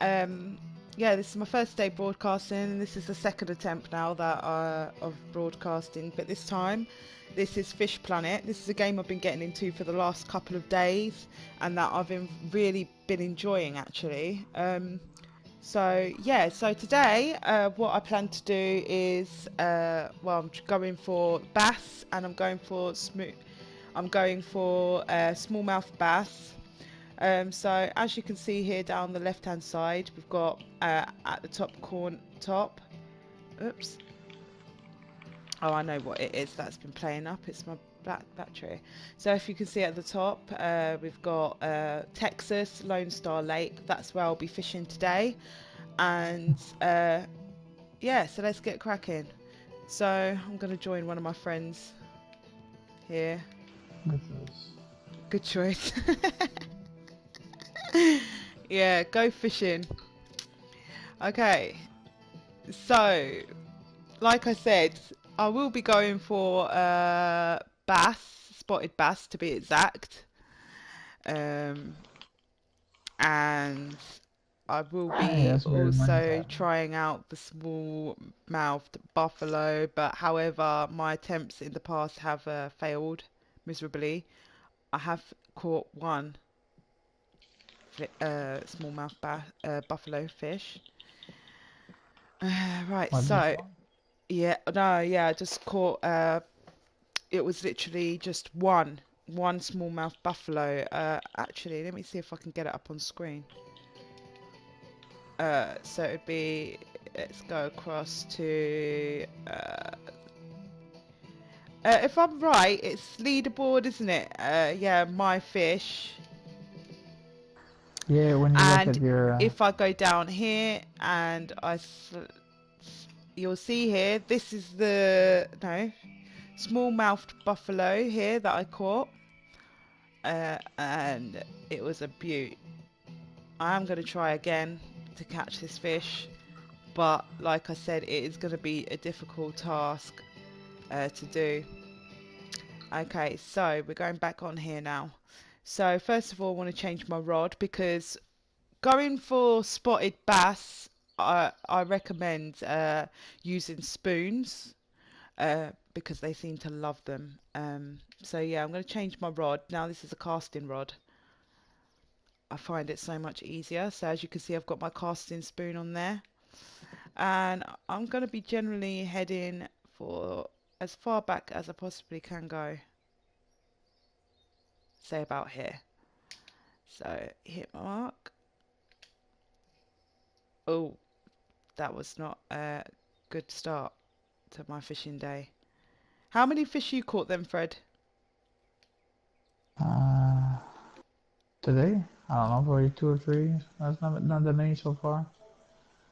Um, yeah, this is my first day broadcasting, and this is the second attempt now that of broadcasting. But this time, this is Fish Planet. This is a game I've been getting into for the last couple of days, and that I've really been enjoying actually. So yeah, so today, what I plan to do is, well, I'm going for bass, and I'm going for smallmouth bass. So as you can see here down the left hand side, we've got at the top. Oops. Oh, I know what it is that's been playing up. It's my black battery. So if you can see at the top, we've got Texas Lone Star Lake. That's where I'll be fishing today. And yeah, so let's get cracking. So I'm going to join one of my friends here. Good choice. Yeah, go fishing. Okay, so like I said, I will be going for bass, spotted bass to be exact. And I will be Yes, very also nice. trying out the small-mouthed buffalo, but however, my attempts in the past have failed miserably. I have caught one smallmouth buffalo fish. Right, What this so one? yeah, no, yeah, I just caught. It was literally just one smallmouth buffalo. Actually, let me see if I can get it up on screen. So it'd be. Let's go across to. If I'm right, it's leaderboard, isn't it? Yeah, my fish. Yeah, when you look And at your if I go down here and you'll see here, this is the no small-mouthed buffalo here that I caught, and it was a beaut. I am going to try again to catch this fish, but like I said, it is going to be a difficult task to do. Okay, so we're going back on here now. So first of all, I want to change my rod because going for spotted bass, I recommend using spoons because they seem to love them. So yeah, I'm going to change my rod. Now this is a casting rod. I find it so much easier. So as you can see, I've got my casting spoon on there. And I'm going to be generally heading for as far back as I possibly can go. Say about here. So hit my mark. Oh, that was not a good start to my fishing day. How many fish you caught then, Fred? uh, today. I don't know, probably two or three. That's not that many so far.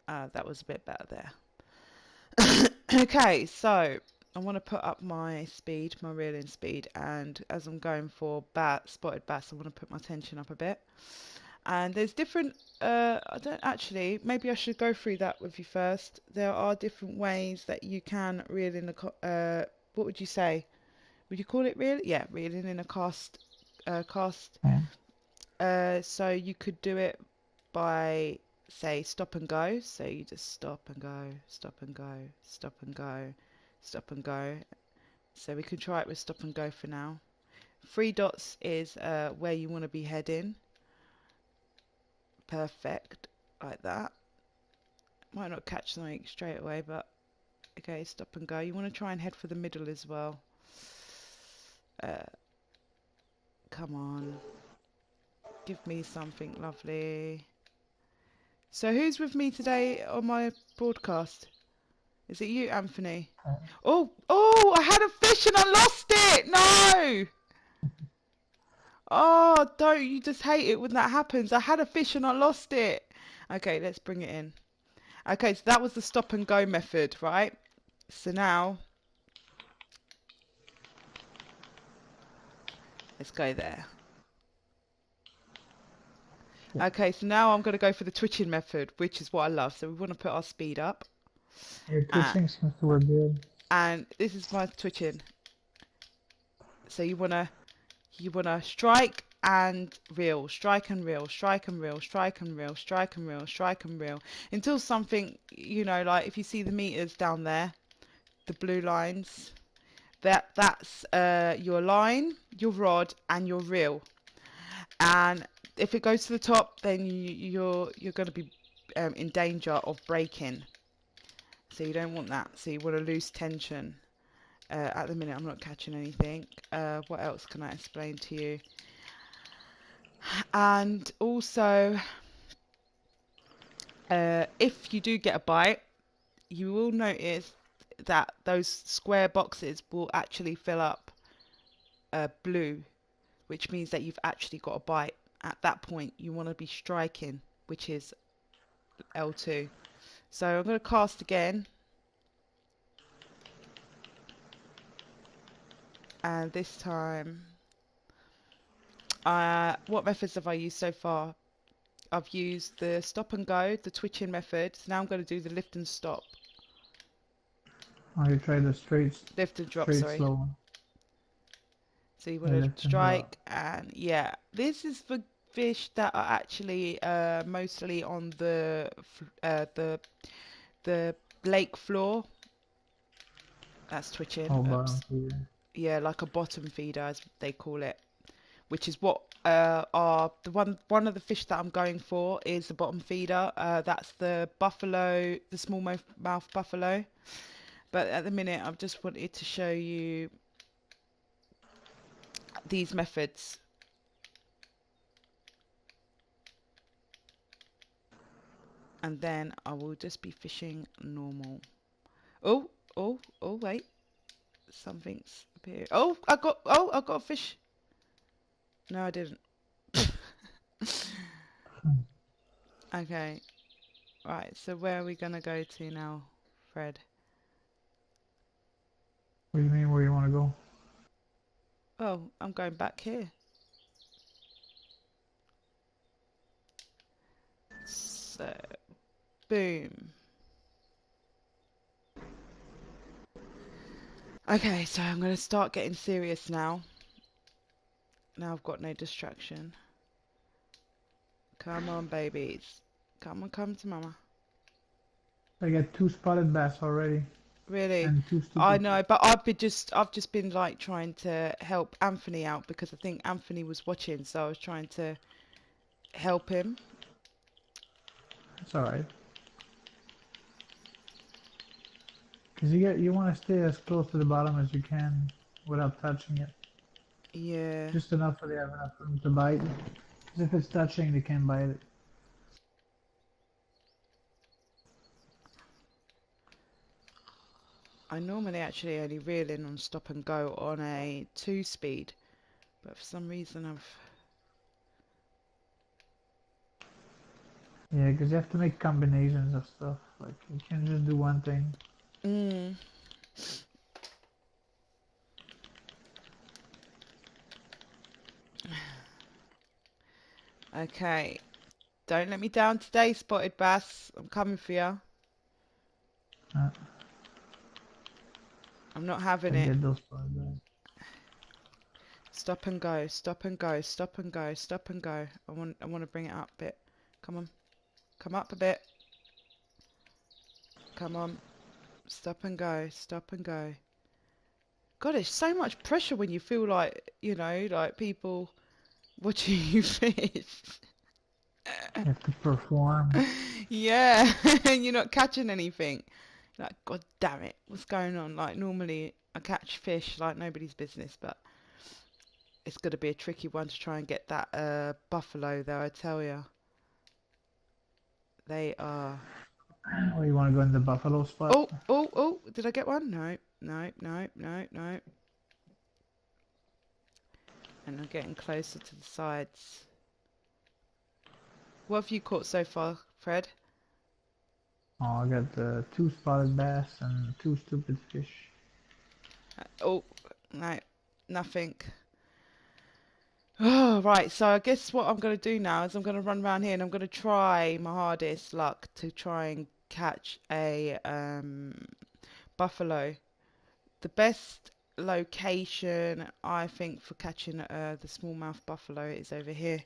That was a bit better there. Okay, so I want to put up my speed, my reeling speed, and as I'm going for spotted bass, I want to put my tension up a bit. And there's different, I don't actually, maybe I should go through that with you first. There are different ways that you can reel in what would you say? Would you call it reel? Yeah, reeling in a cast. Yeah. So you could do it by say stop and go. So you just stop and go, stop and go, stop and go, stop and go. So we can try it with stop and go for now. Three dots is where you want to be heading. Perfect, like that. Might not catch something straight away, but okay, stop and go. You want to try and head for the middle as well. Uh, Come on, give me something lovely. So who's with me today on my broadcast? Is it you, Anthony? Uh, Oh, I had a fish and I lost it. No. Oh, don't you just hate it when that happens? I had a fish and I lost it. Okay, let's bring it in. Okay, so that was the stop and go method, right? So now, let's go there. yeah. Okay, so now I'm going to go for the twitching method, which is what I love. So we want to put our speed up. Your Uh, twitching seems to work good. and this is my twitching. So you wanna strike and reel, strike and reel, strike and reel, strike and reel, strike and reel, strike and reel, until something, you know, like if you see the meters down there, the blue lines, that's your line, your rod, and your reel. And if it goes to the top, then you're going to be in danger of breaking. So you don't want that. So you want to lose tension. At the minute, I'm not catching anything. What else can I explain to you? And also, if you do get a bite, you will notice that those square boxes will actually fill up blue, which means that you've actually got a bite. At that point, you want to be striking, which is L2. So I'm going to cast again. And this time, what methods have I used so far? I've used the stop and go, the twitching method. So now I'm going to do the lift and stop. Oh, you try the Lift and drop, straight sorry. slow one. So you want to strike and yeah, this is for fish that are actually mostly on the lake floor. That's twitching. Oh, Oops. bottom feeder. Yeah, like a bottom feeder as they call it, which is what are the one of the fish that I'm going for is the bottom feeder. That's the buffalo, the smallmouth buffalo. But at the minute, I've just wanted to show you these methods. And then I will just be fishing normal. Oh, wait. Something's appeared. Oh, I got a fish. No, I didn't. Okay. Right, so where are we going to go to now, Fred? What do you mean, where you want to go? Oh, I'm going back here. So, boom. Okay, so I'm going to start getting serious now. Now I've got no distraction. Come on, babies. Come on, come to mama. I got 2 spotted bass already. Really? And 2 I stupid. know, but I've just been like trying to help Anthony out because I think Anthony was watching, so I was trying to help him. It's alright. Because you want to stay as close to the bottom as you can without touching it. Yeah. Just enough so they have enough room to bite. Because if it's touching, they can't bite it. I normally actually only reel in on stop and go on a 2-speed, but for some reason I've... Yeah, because you have to make combinations of stuff. Like, you can't just do one thing. Mm. Okay. Don't let me down today, spotted bass. I'm coming for you. Uh, I'm not having I it. get those spotted bass. Stop and go, stop and go, stop and go, stop and go. I want to bring it up a bit. Come on. Come up a bit. Come on. Stop and go, stop and go. God, it's so much pressure when you feel like, you know, like people watching you fish. You have to perform. Yeah, and you're not catching anything. Like, God damn it, what's going on? Like, normally I catch fish like nobody's business, but it's going to be a tricky one to try and get that buffalo, though, I tell you. They are... Oh, you want to go in the buffalo spot? Oh, did I get one? No. And I'm getting closer to the sides. What have you caught so far, Fred? Oh, I got the 2 spotted bass and 2 stupid fish. Oh, no, nothing. Oh, right, so I guess what I'm going to do now is I'm going to run around here and I'm going to try my hardest luck to try and catch a buffalo. The best location, I think, for catching the smallmouth buffalo is over here.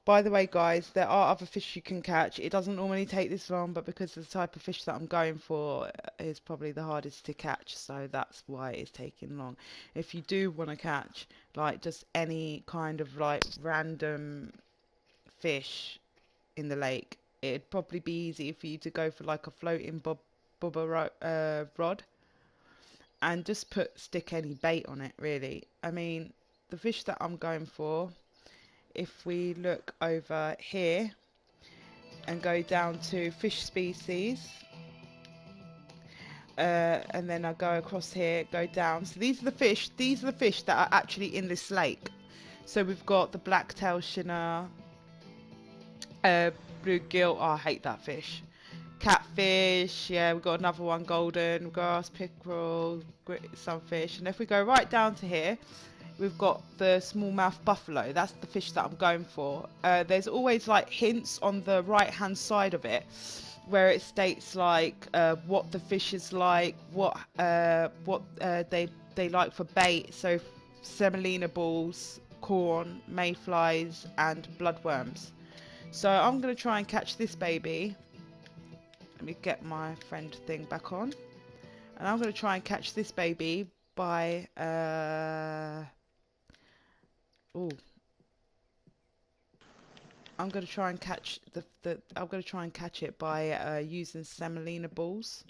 By the way, guys, there are other fish you can catch. It doesn't normally take this long, but because the type of fish that I'm going for is probably the hardest to catch, so that's why it's taking long. If you do want to catch, like, just any kind of, like, random fish in the lake, it'd probably be easy for you to go for, like, a floating rod and just stick any bait on it, really. I mean, the fish that I'm going for, if we look over here and go down to fish species, and then I go across here, go down. So these are the fish that are actually in this lake. So we've got the blacktail shinner, bluegill. Oh, I hate that fish. Catfish, yeah, we've got another one, golden, grass pickerel, sunfish. And if we go right down to here, we've got the smallmouth buffalo. That's the fish that I'm going for. There's always like hints on the right hand side of it where it states like what the fish is like, what they like for bait. So semolina balls, corn, mayflies, and bloodworms. So I'm going to try and catch this baby. Let me get my friend thing back on. And I'm going to try and catch this baby by... oh, I'm going to try and catch I'm going to try and catch it by using semolina balls.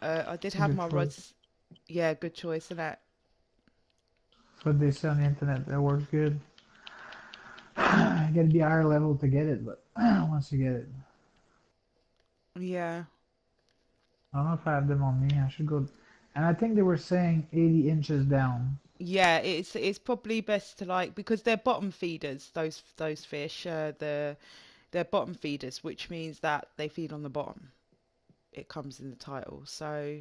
I did It's a have good my choice. rods. Yeah, good choice, isn't it? That's what they say on the internet. That works good. You gotta be higher level to get it, but once you get it, Yeah. I don't know if I have them on me. I should go. And I think they were saying 80 inches down. Yeah, it's probably best to like, because they're bottom feeders, those fish, they're bottom feeders, which means that they feed on the bottom. It comes in the title. So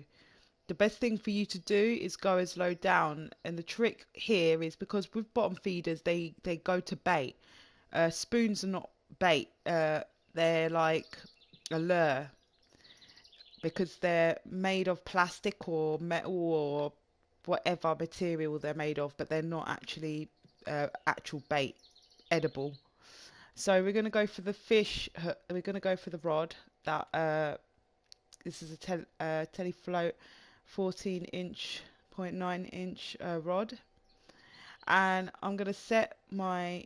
the best thing for you to do is go as low down. And the trick here is because with bottom feeders, they go to bait. Spoons are not bait. They're like a lure because they're made of plastic or metal or whatever material they're made of, but they're not actually actual bait, edible. So we're going to go for the fish. We're going to go for the rod. That this is a telefloat 14-inch, 0.9-inch rod, and I'm going to set my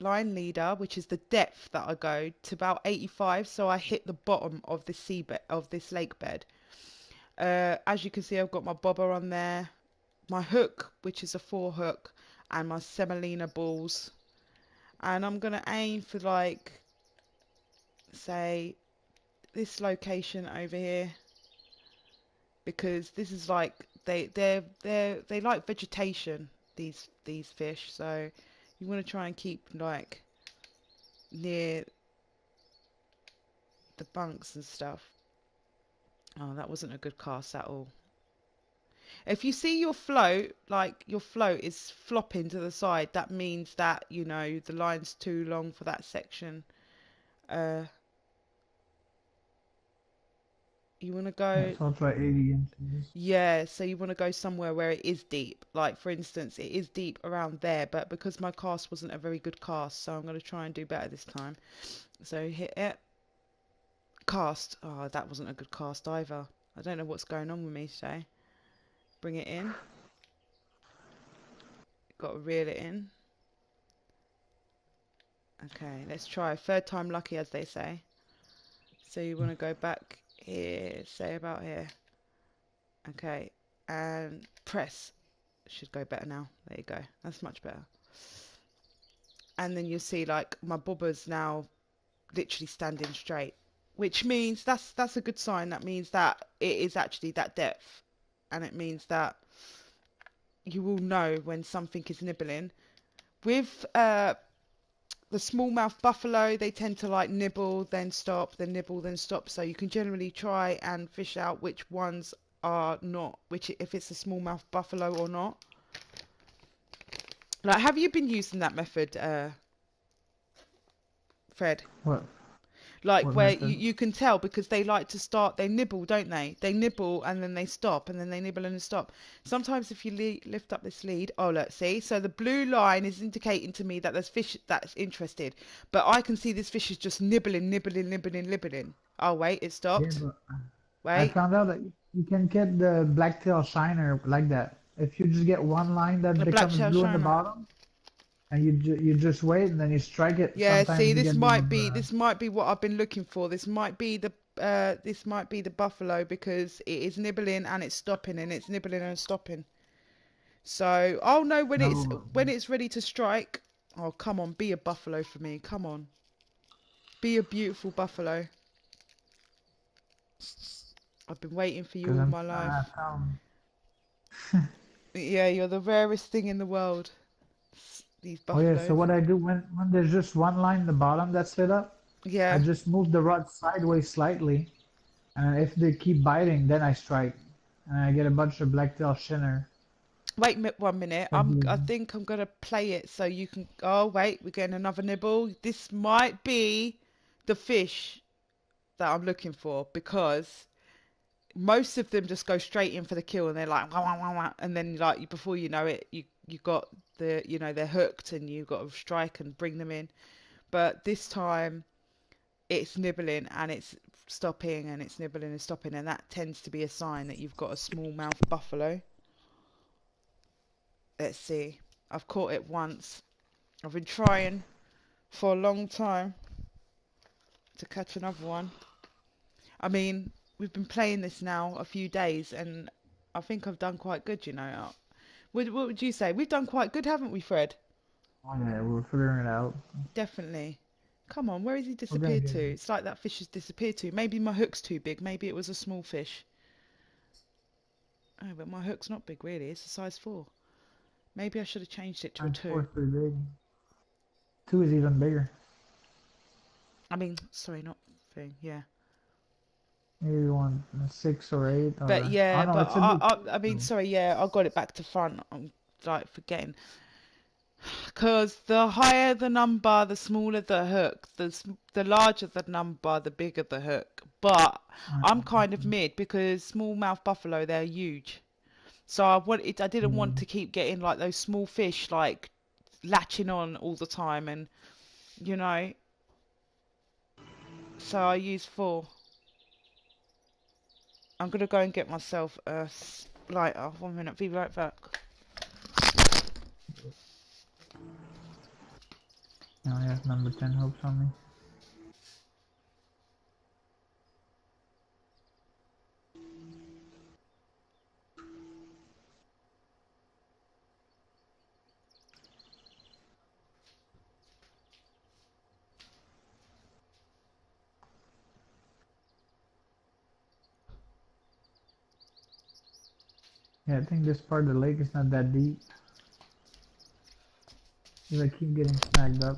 line leader, which is the depth that I go, to about 85, so I hit the bottom of the seabed of this lake bed. As you can see, I've got my bobber on there, my hook, which is a 4 hook, and my semolina balls, and I'm gonna aim for, like, say this location over here, because this is like they like vegetation, these fish, so you want to try and keep like near the bunks and stuff. Oh, that wasn't a good cast at all. If you see your float, like your float is flopping to the side, that means that, you know, the line's too long for that section. Uh, you want to Yeah, go, so I'll try 80 inches. yeah, so you want to go somewhere where it is deep. Like, for instance, it is deep around there, but because my cast wasn't a very good cast, so I'm going to try and do better this time. So hit it. Cast. Oh, that wasn't a good cast either. I don't know what's going on with me today. Bring it in. Got to reel it in. Okay, let's try. Third time lucky, as they say. So you want to go back here, say about here. Okay, and press. Should go better now. There you go. That's much better. And then you'll see like my bobber's now literally standing straight, which means that's a good sign. That means that it is actually that depth, and it means that you will know when something is nibbling. With the smallmouth buffalo, they tend to like nibble, then stop, then nibble, then stop. So you can generally try and fish out which ones are not, which if it's a smallmouth buffalo or not. Like, have you been using that method, Fred? What? Like What where method? you can tell because they like to start, they nibble, don't they? They nibble and then they stop and then they nibble and then stop. Sometimes if you lift up this lead, oh look, see? So the blue line is indicating to me that there's fish that's interested. But I can see this fish is just nibbling, nibbling, nibbling, nibbling. Oh wait, it Yeah, stopped. but I Wait. found out that you can get the blacktail shiner like that. If you just get one line that A black becomes shell blue in the shiner. bottom, and you just wait and then you strike it. Yeah, see, Sometimes you this get might those. be what I've been looking for. This might be the buffalo because it is nibbling and it's stopping and it's nibbling and stopping. So I'll know No, when it's ready to strike. Oh, come on, be a buffalo for me. Come on. Be a beautiful buffalo. I've been waiting for you because all I'm my life. I found. Yeah, you're the rarest thing in the world. These Oh yeah, so buffaloes. what I do when there's just one line in the bottom that's lit up, I Yeah. just move the rod sideways slightly, and if they keep biting, then I strike, and I get a bunch of blacktail shinner. Wait 1 minute. That'd I be- think I'm gonna play it so you can. Oh wait, we're getting another nibble. This might be the fish that I'm looking for because most of them just go straight in for the kill and they're like wah, wah, wah, wah, and then like before you know it, you got they're hooked and you've got to strike and bring them in. But this time it's nibbling and it's stopping and it's nibbling and stopping, and that tends to be a sign that you've got a smallmouth buffalo. Let's see. I've caught it once. I've been trying for a long time to catch another one. I mean, we've been playing this now a few days, and I think I've done quite good, you know. What would you say? We've done quite good, haven't we, Fred? Oh yeah, we're figuring it out. Definitely. Come on, where has he We're gonna disappeared get to? it. It's like that fish has disappeared to. Maybe my hook's too big. Maybe it was a small fish. Oh, but my hook's not big, really. It's a size 4. Maybe I should have changed it to a Size 4 2. is pretty big. 2 is even bigger. I mean, sorry, not thing. Yeah. Maybe you want a 6 or 8 But or oh yeah, no, but it's a big I mean, sorry, yeah, I got it back to front. I'm like forgetting. Because the higher the number, the smaller the hook. The larger the number, the bigger the hook. But I'm kind of mid because smallmouth buffalo, they're huge. So I didn't want yeah. to keep getting like those small fish like latching on all the time, and you know. So I use 4. I'm gonna go and get myself a lighter. 1 minute, be right back. Now I have number 10 hooks on me. Yeah, I think this part of the lake is not that deep. Because I keep getting snagged up.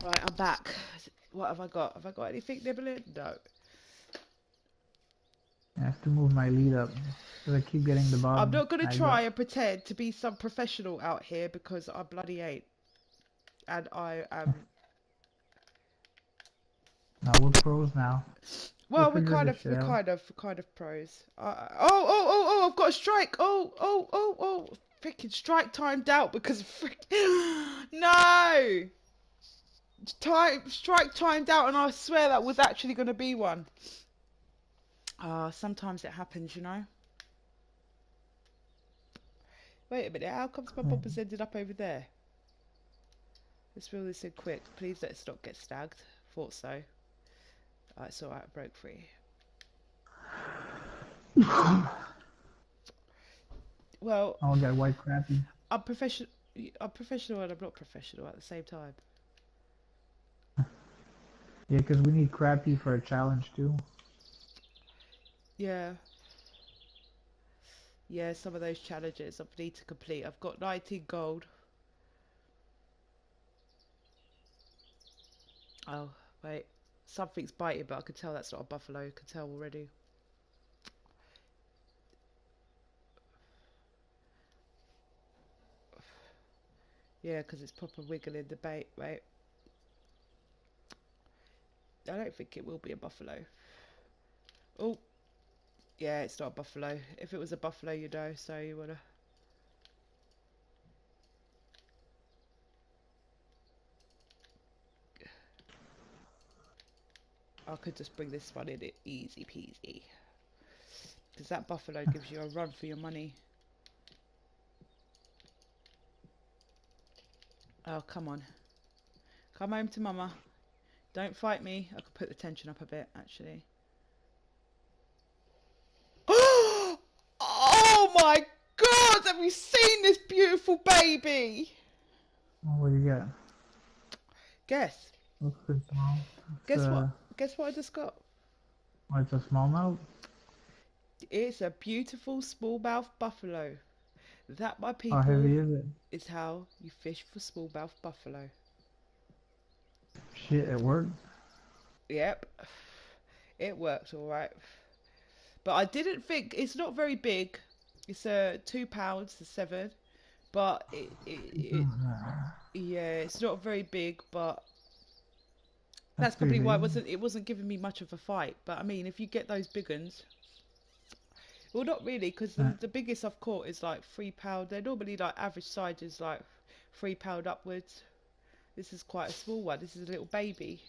Right, I'm back. What have I got? Have I got anything nibbling? No. I have to move my lead up. Because I keep getting the I'm bottom not gonna snagged try up. and pretend to be some professional out here because I bloody ain't. And I am. No, we're pros now. We'll Well, figure this shit out. we're kind of pros. Oh! I've got a strike. Oh! Freaking strike timed out because no strike timed out, and I swear that was actually gonna be one. Sometimes it happens, you know. Wait a minute. How comes my Hmm. bobbers ended up over there? Let's reel this in quick. Please let's not get snagged. Thought so. It's alright, I broke free. Well, Oh, I got white crappie. I'm professional. I'm professional and I'm not professional at the same time. Yeah, because we need crappie for a challenge too. Yeah, yeah. Some of those challenges I need to complete. I've got 19 gold. Oh wait, something's biting, but I can tell that's not a buffalo. I can tell already. Yeah, because it's proper wiggling the bait. Wait. I don't think it will be a buffalo. Oh, yeah, it's not a buffalo. If it was a buffalo, you'd know, so you wanna. I could just bring this one in it easy peasy. Because that buffalo gives you a run for your money. Oh, come on. Come home to mama. Don't fight me. I could put the tension up a bit, actually. Oh my God! Have you seen this beautiful baby? What do you got? Guess. Looks pretty small. It's Guess what? Guess what I just got? oh, it's a smallmouth. It's a beautiful smallmouth buffalo. That, my How people, heavy is it? is how you fish for smallmouth buffalo. Shit, it worked. Yep. It worked all right. But I didn't think it's not very big. It's a £2 to 7, but yeah, it's not very big. But That's that's pretty probably why big. it wasn't giving me much of a fight. But I mean, if you get those big uns, well, not really, because the biggest I've caught is like £3. They're normally like average size is like £3 upwards. This is quite a small one. This is a little baby.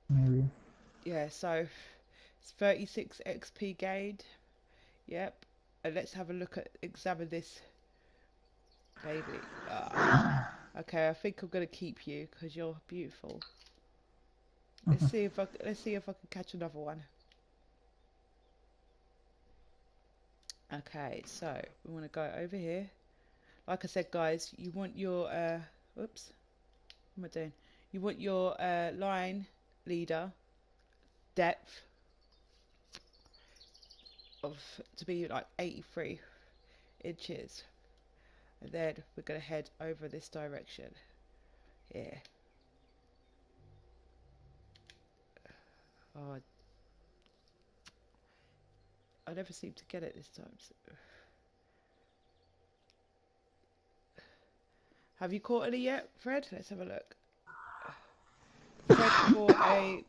Maybe. Yeah, so it's 36 XP gained. Yep. And let's have a look at examine this baby. Okay, I think I'm gonna keep you because you're beautiful. Let's see if I can catch another one. Okay, so we want to go over here. Like I said, guys, you want your whoops, what am I doing? You want your line leader depth of to be like 83 inches, and then we're gonna head over this direction. Yeah. Oh, I never seem to get it this time. So. Have you caught any yet, Fred? Let's have a look. Fred caught a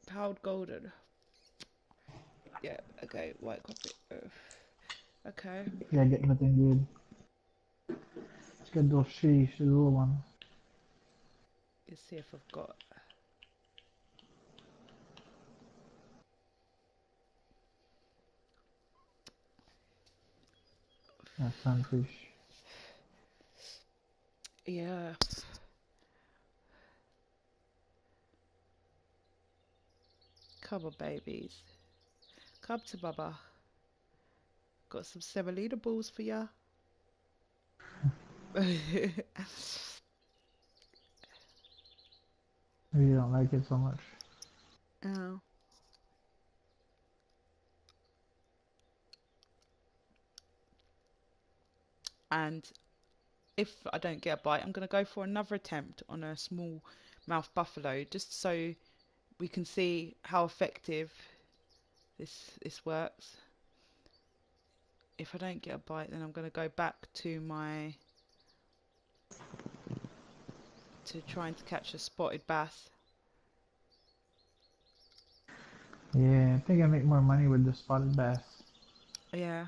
pound golden. Yeah, okay, white coffee. Okay. Yeah, get nothing good. Let's get those shitty, shitty little ones. Let's see if I've got. Sunfish. Yeah. Come on, babies. Come to Mama. Got some semolina balls for ya. Maybe you don't like it so much. Oh. And if I don't get a bite, I'm going to go for another attempt on a small mouth buffalo, just so we can see how effective this works. If I don't get a bite, then I'm going to go back to trying to catch a spotted bass. Yeah, I think I make more money with the spotted bass. Yeah.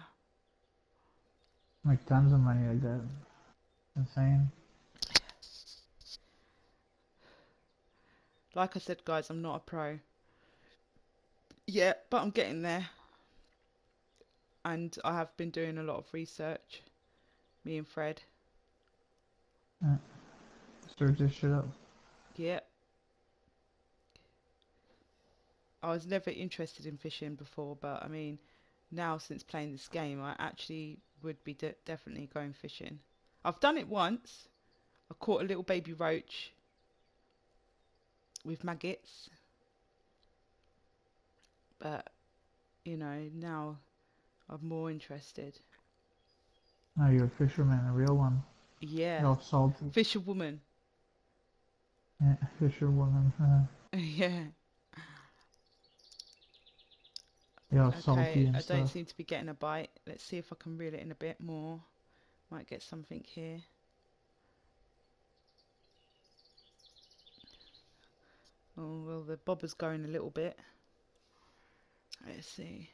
Make tons of money like that. Insane. Like I said, guys, I'm not a pro. Yeah, but I'm getting there. And I have been doing a lot of research. Me and Fred. Search this shit up. Yeah. I was never interested in fishing before, but I mean, now since playing this game, I actually would be definitely going fishing. I've done it once. I caught a little baby roach with maggots. But, you know, now I'm more interested. Oh, you're a fisherman, a real one. Yeah. You're all salty. Fisherwoman. Yeah, fisherwoman. Yeah. You're all salty Okay, and I don't stuff. seem to be getting a bite. Let's see if I can reel it in a bit more. Might get something here. Oh, well, the bobber's going a little bit. Let's see.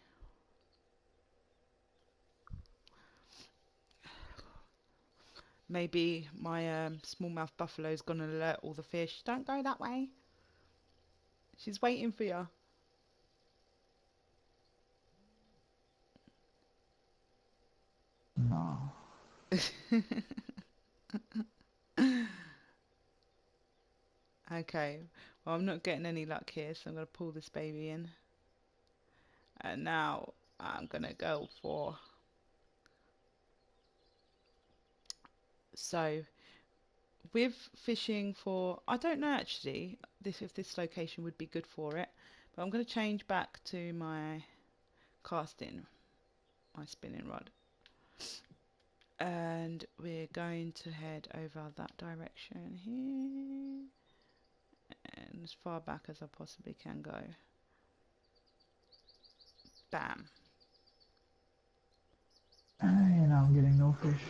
Maybe my smallmouth buffalo's gonna alert all the fish. Don't go that way. She's waiting for you. No. Okay. Well, I'm not getting any luck here, so I'm gonna pull this baby in. And now I'm gonna go for. So with fishing for, I don't know actually if this location would be good for it, but I'm going to change back to my casting, my spinning rod, and we're going to head over that direction here and as far back as I possibly can go. Bam. And I'm getting no fish.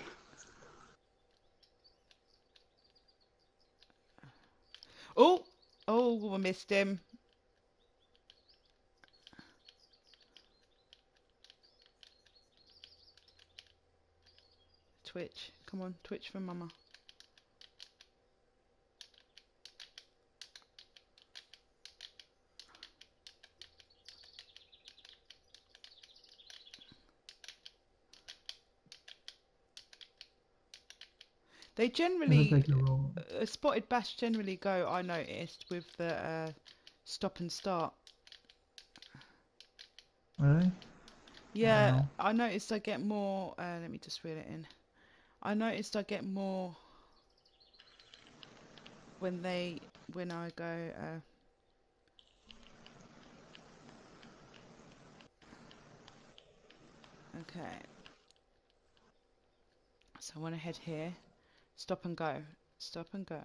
Oh, I missed him. Twitch, come on, twitch for mama. They It looks generally, like a roll. spotted bass generally go, I noticed, with the stop and start. Really? I don't Yeah, know. I noticed I get more, let me just reel it in. I noticed I get more when I go, okay. So I want to head here, stop and go, stop and go.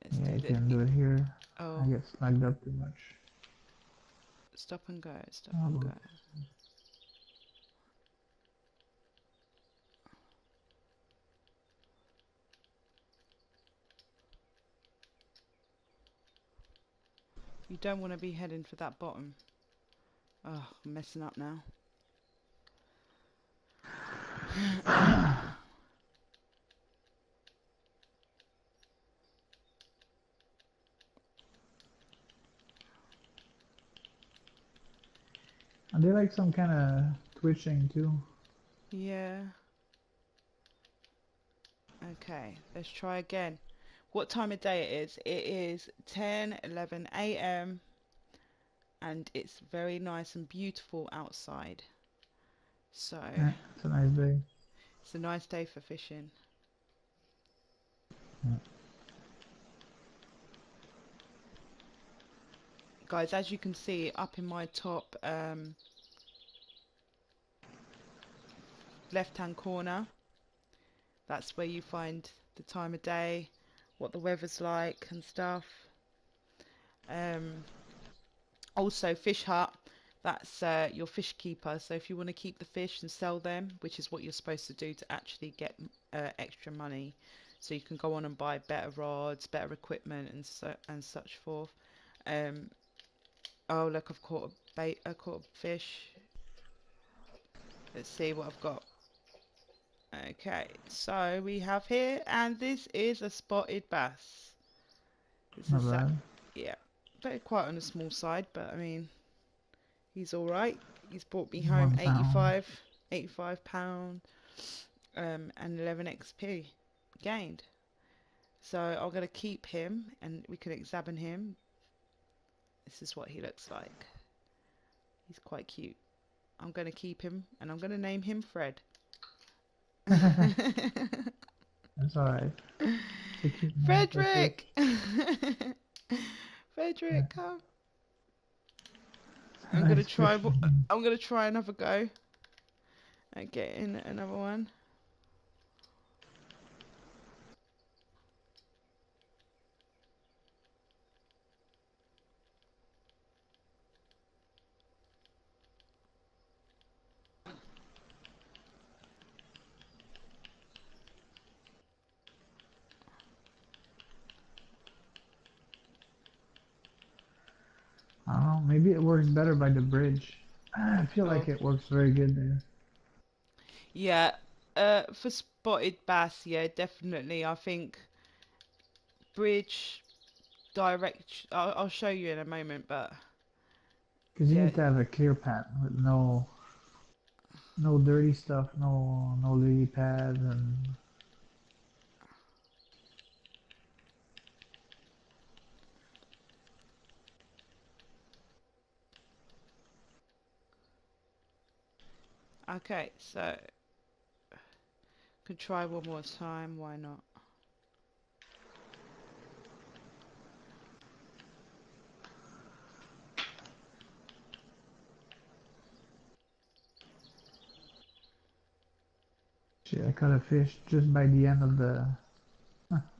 Let's Yeah, do you the, can do it here. I oh, get snagged up too much. stop and go, stop How and go. about You don't want to be heading for that bottom. Oh, I'm messing up now. and they like some kind of twitching too. Yeah. Okay, let's try again. What time of day it is? It is 10:11 a.m. and it's very nice and beautiful outside. So Yeah, it's a nice day. it's a nice day for fishing. Yeah. Guys, as you can see up in my top left hand corner, that's where you find the time of day, what the weather's like and stuff. Um, Also, Fish Hut, that's your fish keeper. So if you want to keep the fish and sell them, which is what you're supposed to do to actually get extra money, so you can go on and buy better rods, better equipment, and such forth. Um, oh look, I've caught I caught a fish. Let's see what I've got. Okay, so we have here, and this is a spotted bass. This Not is that, bad. yeah, very quite on the small side, but I mean, he's all right. He's brought me home 1 pound. 85 pound, and 11 XP gained. So I'm gonna keep him, and we can examine him. This is what he looks like. He's quite cute. I'm gonna keep him, and I'm gonna name him Fred. That's alright. It's a cute name for fish. Frederick. Yeah. Frederick, come. It's a nice fish name. I'm gonna try another go at getting another one. maybe it works better by the bridge. I feel like Oh, it works very good there. yeah. For spotted bass, yeah, definitely. I think bridge direct. I'll show you in a moment, but Because you yeah. need to have a clear pattern with no dirty stuff, no lily pads, and Okay, so could try one more time. Why not? shit. I caught a fish just by the end of the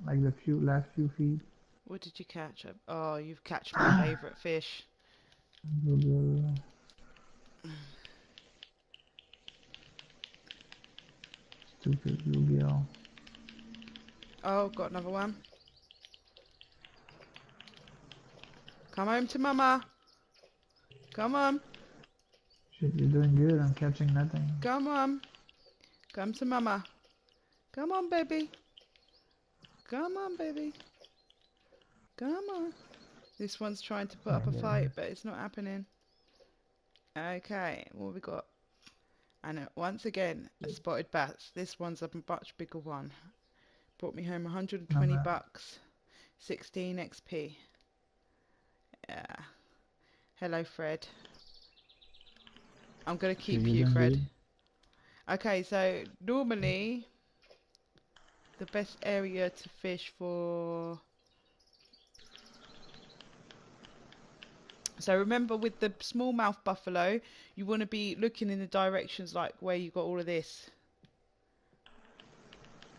like the last few feet. What did you catch? Oh, you've catch my favourite fish. Stupid bluegill. Oh, got another one. Come home to mama. Come on. Shit, you're doing good. I'm catching nothing. Come on. Come to mama. Come on, baby. Come on, baby. Come on. This one's trying to put Yeah, up a yeah. fight, but it's not happening. Okay, what have we got? And once again, a spotted bass. This one's a much bigger one. Brought me home 120 I'm bucks, 16 XP. Yeah. Hello, Fred. I'm gonna shit, keep you're you, doing Fred. good. Okay, so normally the best area to fish for. So remember, with the smallmouth buffalo, you want to be looking in the directions like where you got all of this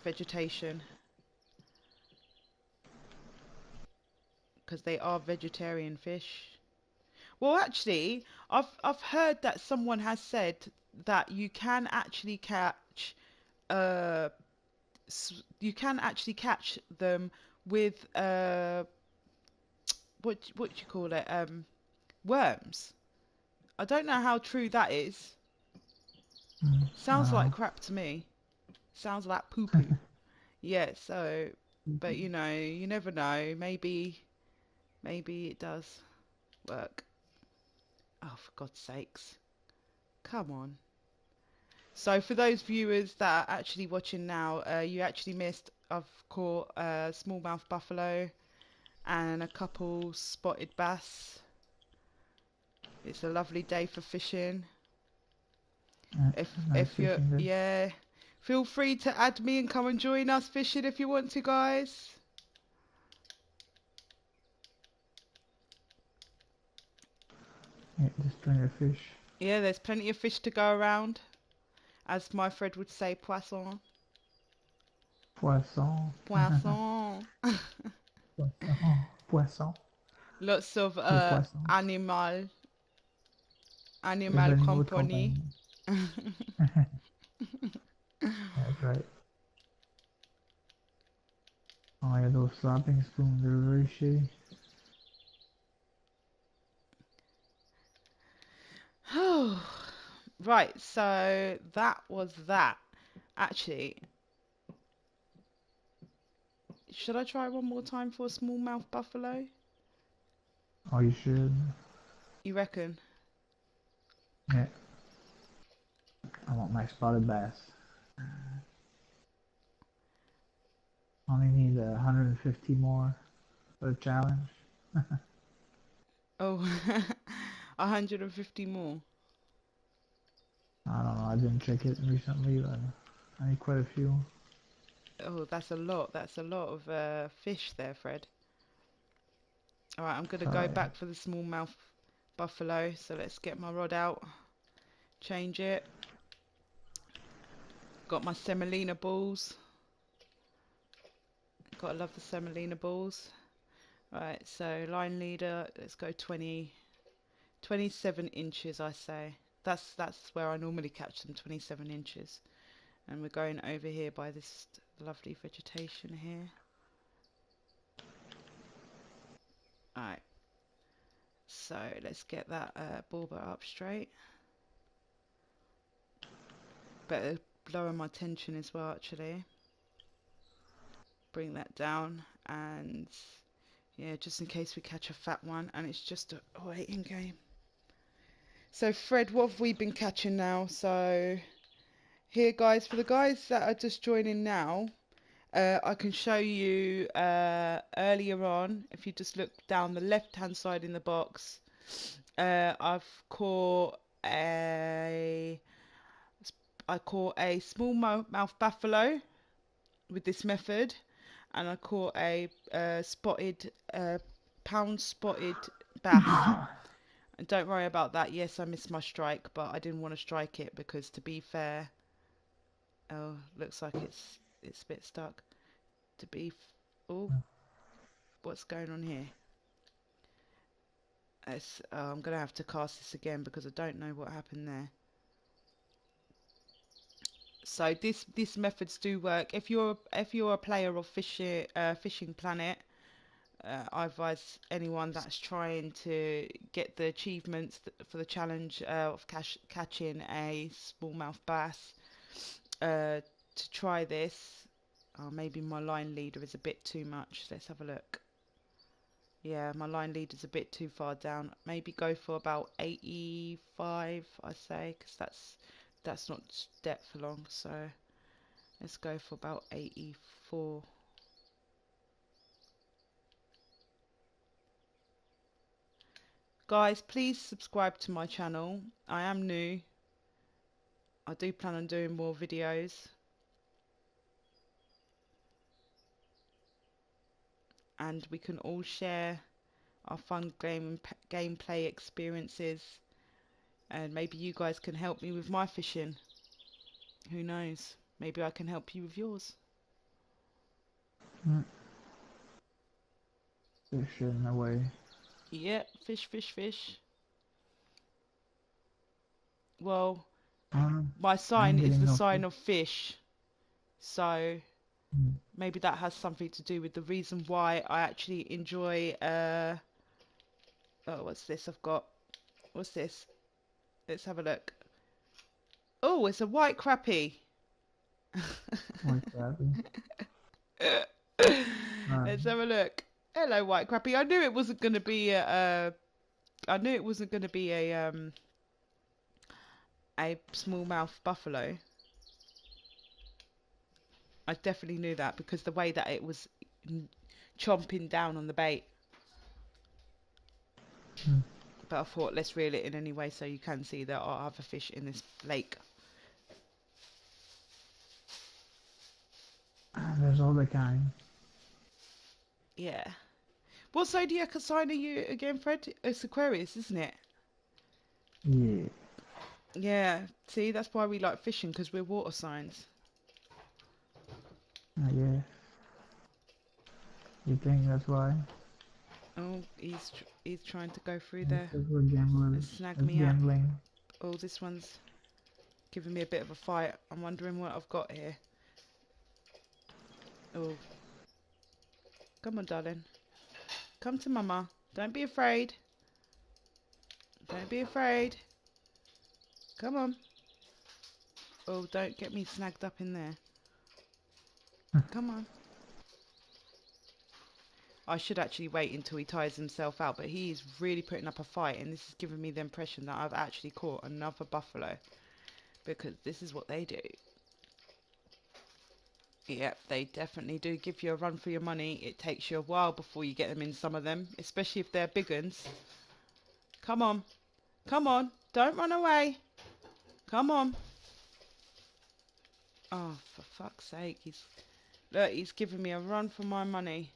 vegetation, because they are vegetarian fish. Well, actually, I've heard that someone has said that you can actually catch uh you can actually catch them with what do you call it, worms. I don't know how true that is. Sounds like Uh, crap to me. Sounds like poo poo. Yeah, so, but you never know. Maybe it does work. Oh, for God's sakes. Come on. So for those viewers that are actually watching now, you actually missed. I've caught a smallmouth buffalo and a couple spotted bass. It's a lovely day for fishing. nice If you're fishing day. yeah, feel free to add me and come and join us fishing if you want to, guys. Yeah, just plenty of fish. Yeah, there's plenty of fish to go around. As my Fred would say, poisson. Poisson. Poisson. Poisson. Poisson. Lots of Les poissons. Les animal animaux de company. compagnie. That's right. Oh yeah, those slapping spoons are very shitty. Right, so that was that. Actually, should I try one more time for a smallmouth buffalo? Oh, you should. You reckon? Yeah, I want my spotted bass. Only need 150 more for the challenge. Oh, 150 more. I don't know, I didn't check it recently, but I need quite a few. Oh, that's a lot. That's a lot of fish there, Fred. All right, I'm going to It's go alright. back for the smallmouth buffalo. So let's get my rod out, change it. Got my semolina balls. Gotta love the semolina balls. Right, so line leader, let's go 27 inches, I say. That's where I normally catch them, 27 inches. And we're going over here by this lovely vegetation here. Alright, So let's get that bobber up straight. Better lower my tension as well, actually. Bring that down, and yeah, just in case we catch a fat one, and it's just a waiting game. So Fred, what have we been catching now? So here, guys, for the guys that are just joining now, I can show you earlier on, if you just look down the left hand side in the box, I've caught a smallmouth buffalo with this method, and I caught a pound spotted bass. And don't worry about that. Yes, I missed my strike, but I didn't want to strike it because, to be fair, oh, looks like it's a bit stuck. Oh, what's going on here? I'm gonna have to cast this again because I don't know what happened there. So this methods do work. If you're a player of Fishing Planet, I advise anyone that's trying to get the achievements for the challenge of catching a smallmouth bass to try this. Oh, maybe my line leader is a bit too much. Let's have a look. Yeah, my line leader's a bit too far down. Maybe go for about 85, I say, because that's not depth long. So let's go for about 84. Guys, please subscribe to my channel. I am new. I do plan on doing more videos. And we can all share our fun gameplay experiences. And maybe you guys can help me with my fishing. Who knows? Maybe I can help you with yours. Fishing away. Yep, fish. Well, my sign is the sign of fish. So maybe that has something to do with the reason why I actually enjoy oh, what's this I've got? What's this? Let's have a look. Oh, it's a white crappie. White crappie. Let's have a look. Hello, white crappie. I knew it wasn't going to be a smallmouth buffalo. I definitely knew that because the way that it was chomping down on the bait. But I thought, let's reel it in anyway so you can see there are other fish in this lake. There's all the kind. Yeah. What zodiac sign are you again, Fred? It's Aquarius, isn't it? Yeah. Yeah. See, that's why we like fishing, because we're water signs. Yeah. You think that's why? Oh, he's trying to go through there We're gambling. and snag me up. Oh, this one's giving me a bit of a fight. I'm wondering what I've got here. Oh. Come on, darling. Come to mama. Don't be afraid. Don't be afraid. Come on. Oh, don't get me snagged up in there. Come on. I should actually wait until he tires himself out, but he's really putting up a fight, and this is giving me the impression that I've actually caught another buffalo, because this is what they do. Yep, they definitely do give you a run for your money. It takes you a while before you get them in, some of them, especially if they're big uns. Come on. Come on. Don't run away. Come on. Oh, for fuck's sake. He's giving me a run for my money.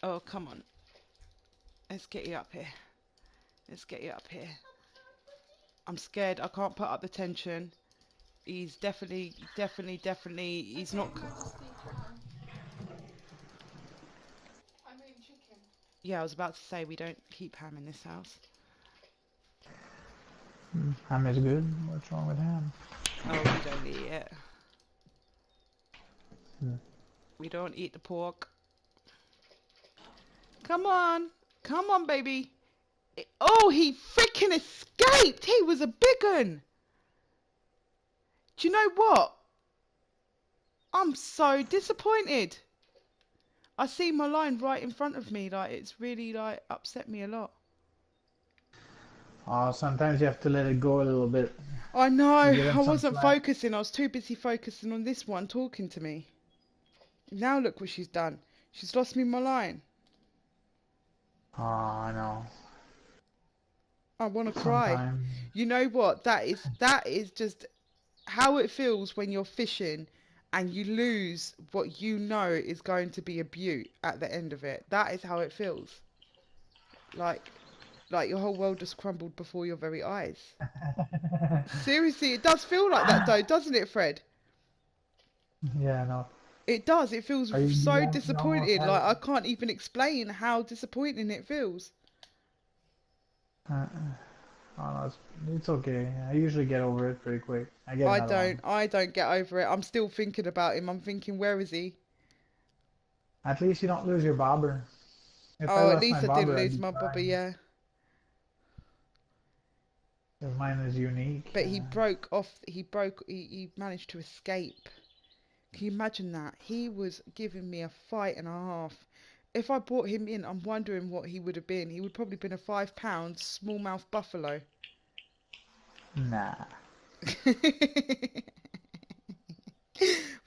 Oh, come on. Let's get you up here. Let's get you up here. I'm scared. I can't put up the tension. He's definitely, he's not... Yeah, I was about to say, we don't keep ham in this house. Ham is good. What's wrong with ham? Oh, we don't eat it. We don't eat the pork. Come on. Come on, baby. Oh, he freaking escaped. He was a big un. Do you know what? I'm so disappointed. I see my line right in front of me. Like, it's really, like, upset me a lot. Oh, sometimes you have to let it go a little bit I know. to give him I some wasn't slack. focusing. I was too busy focusing on this one talking to me. Now look what she's done. She's lost me my line. Oh, I know. I want to cry. Sometimes. You know what? That is just how it feels when you're fishing and you lose what you know is going to be a beaut at the end of it. That is how it feels. Like like your whole world just crumbled before your very eyes. Seriously, it does feel like that though, doesn't it, Fred? Yeah, I know. It does. It feels Or so you almost disappointing. have Like it. I can't even explain how disappointing it feels. Uh, oh, no, it's okay. I usually get over it pretty quick. I get I another don't. one. I don't get over it. I'm still thinking about him. I'm thinking, where is he? At least you don't lose your bobber. If I Oh, at lost my least I didn't bobber, I'd lose be my bobby. crying. Yeah, 'Cause mine is unique. but he broke off. He managed to escape. Can you imagine that? He was giving me a fight and a half. If I brought him in, I'm wondering what he would have been. He would probably been a 5 pound smallmouth buffalo. Nah.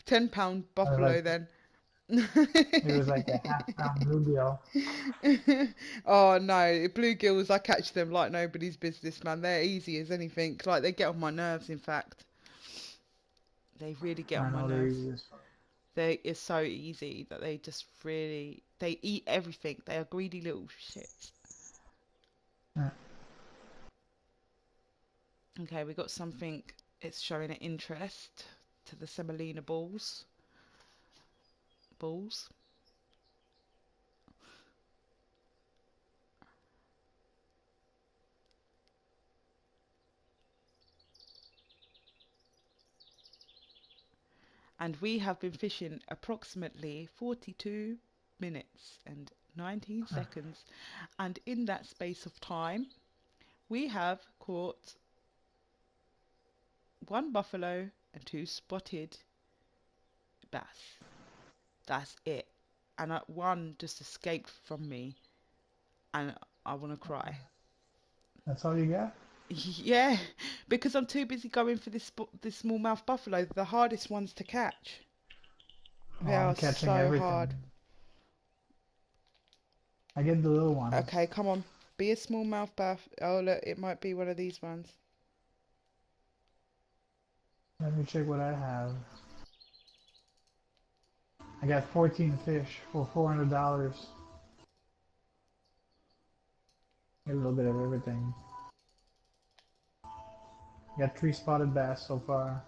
10 pound I was buffalo like, then. it was like a half-pound bluegill. Oh no, bluegills, I catch them like nobody's business, man. They're easy as anything. Like they get on my nerves, in fact. They really get I on my know they're nerves. easy as fuck. It's so easy that they just really, they eat everything. They are greedy little shits. Yeah. Okay, we got something. It's showing an interest to the semolina balls. Balls. And we have been fishing approximately 42 minutes and 19 seconds. And in that space of time, we have caught one buffalo and two spotted bass. That's it. And one just escaped from me, and I want to cry. That's all you got? Yeah, because I'm too busy going for this smallmouth buffalo. The hardest ones to catch. Oh, They I'm are catching so hard. everything. I get the little ones. Okay, come on. Be a smallmouth buff. Oh, look, it might be one of these ones. Let me check what I have. I got 14 fish for $400. Get a little bit of everything. Got 3 spotted bass so far.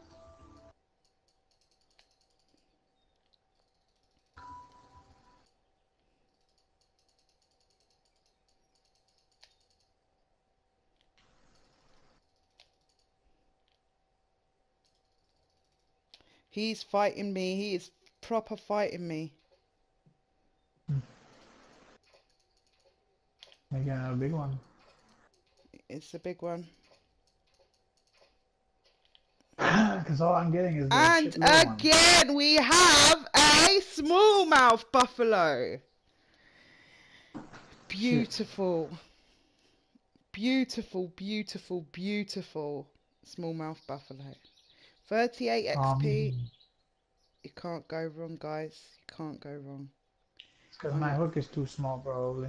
He's fighting me. He is proper fighting me. I got a big one. It's a big one. Because all I'm getting is the And shit little ones. again, we have a smallmouth buffalo. Shit. Beautiful. Beautiful, beautiful, beautiful smallmouth buffalo. 38 XP. Um, You can't go wrong, guys. You can't go wrong. it's because I'm my hook is too small, probably.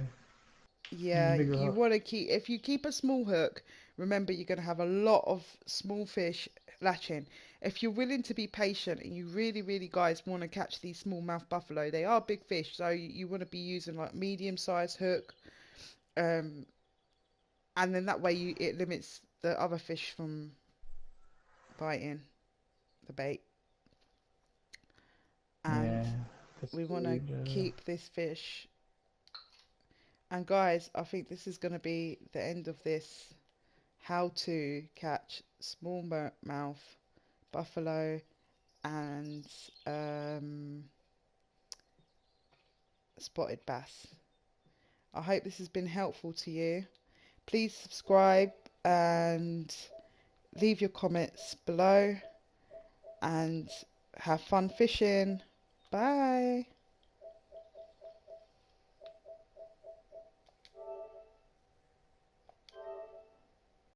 Need a Yeah, bigger you hook. want to keep, if you keep a small hook, remember you're going to have a lot of small fish latching. If you're willing to be patient and you really, really guys want to catch these smallmouth buffalo, they are big fish, so you want to be using like medium-sized hook, um, and then that way it limits the other fish from biting the bait. And Yeah, that's we want to good. keep this fish. And guys, I think this is going to be the end of this. How to catch smallmouth buffalo and spotted bass. I hope this has been helpful to you. please subscribe and leave your comments below and have fun fishing. Bye.